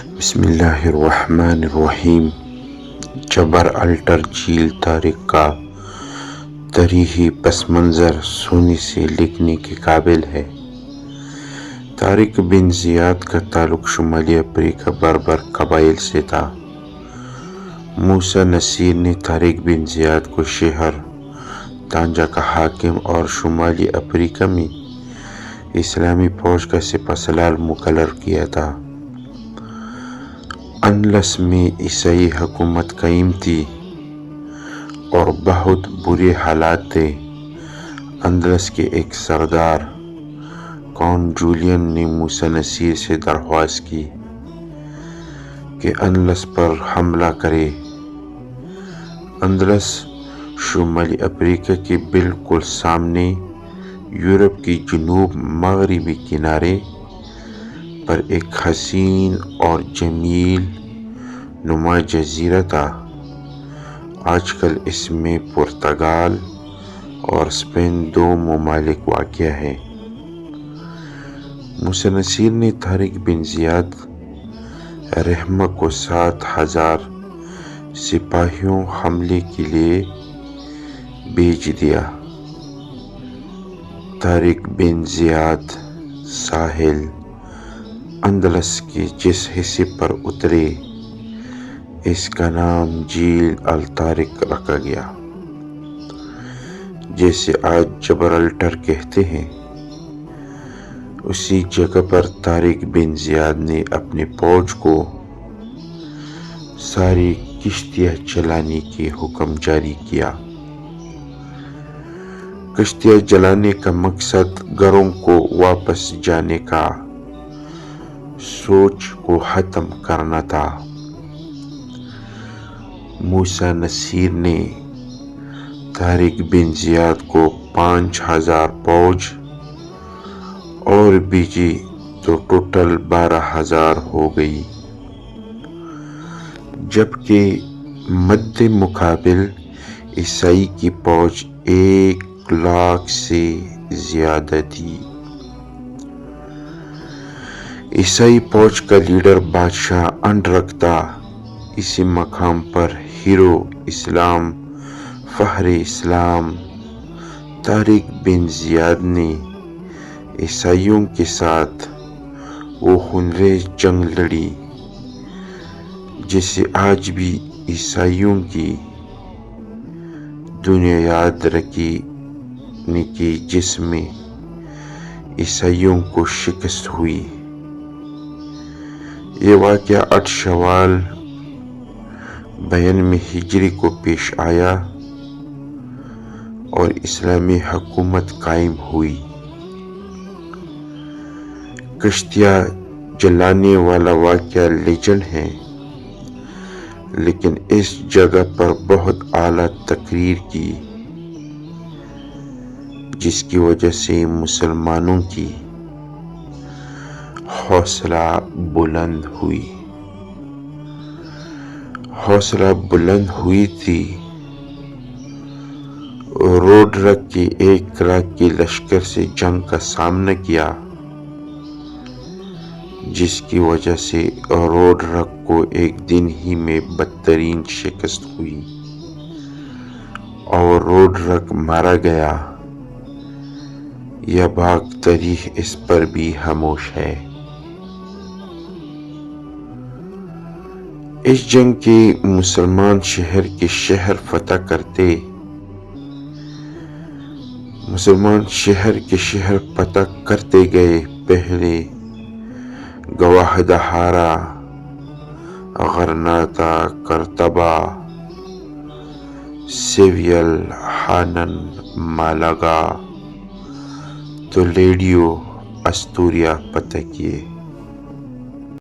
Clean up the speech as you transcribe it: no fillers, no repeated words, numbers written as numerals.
بسم اللہ الرحمن الرحیم۔ جبر الٹر جھیل طارق کا تاریخی پس منظر سونے سے لکھنے کے قابل ہے۔ طارق بن زیاد کا تعلق شمالی افریقہ بربر قبائل سے تھا۔ موسیٰ نصیر نے طارق بن زیاد کو شہر طنجہ کا حاکم اور شمالی افریقہ میں اسلامی فوج کا سپہ سالار مقرر کیا تھا۔ اندلس میں عیسائی حکومت قائم تھی اور بہت برے حالات تھے۔ اندلس کے ایک سردار کاؤنٹ جولین نے موسیٰ نصیر سے درخواست کی کہ اندلس پر حملہ کرے۔ اندلس شمالی افریقہ کے بالکل سامنے یورپ کے جنوب مغربی کنارے پر ایک حسین اور جمیل نما جزیرہ تھا۔ آج کل اس میں پرتگال اور اسپین دو ممالک واقع ہیں۔ موسیٰ نصیر نے طارق بن زیاد رحمہ کو 7,000 سپاہیوں حملے کے لیے بھیج دیا۔ طارق بن زیاد ساحل اندلس کے جس حصے پر اترے اس کا نام جھیل الطارق رکھا گیا، جسے آج جبر الٹر کہتے ہیں۔ اسی جگہ پر طارق بن زیاد نے اپنی فوج کو ساری کشتیاں چلانے کی حکم جاری کیا۔ کشتیاں جلانے کا مقصد گھروں کو واپس جانے کا سوچ کو ختم کرنا تھا۔ موسیٰ نصیر نے طارق بن زیاد کو 5,000 فوج اور بھیجی تو ٹوٹل 12,000 ہو گئی، جبکہ مد مقابل عیسائی کی فوج 1,00,000 سے زیادہ تھی۔ عیسائی فوج کا لیڈر بادشاہ انڈرک تھا۔ اسی مقام پر ہیرو اسلام، فخر اسلام طارق بن زیاد نے عیسائیوں کے ساتھ وہ خونریز جنگ لڑی جسے آج بھی عیسائیوں کی دنیا یاد رکھنے کی، جس میں عیسائیوں کو شکست ہوئی۔ یہ واقعہ 8 شوال 92 ہجری کو پیش آیا اور اسلامی حکومت قائم ہوئی۔ کشتیاں جلانے والا واقعہ لیجنڈ ہے، لیکن اس جگہ پر بہت اعلیٰ تقریر کی، جس کی وجہ سے مسلمانوں کی حوصلہ بلند ہوئی تھی۔ روڈرک کے 1,00,000 کے لشکر سے جنگ کا سامنا کیا، جس کی وجہ سے روڈرک کو ایک دن ہی میں بدترین شکست ہوئی اور روڈرک مارا گیا۔ یہ باقی تاریخ اس پر بھی خاموش ہے۔ اس جنگ کے مسلمان شہر فتح کرتے گئے۔ پہلے گواہدہارا، غرناطہ، قرطبہ، سیویل، ہانن، مالاگا، تولیڈو، استوریا فتح کیے۔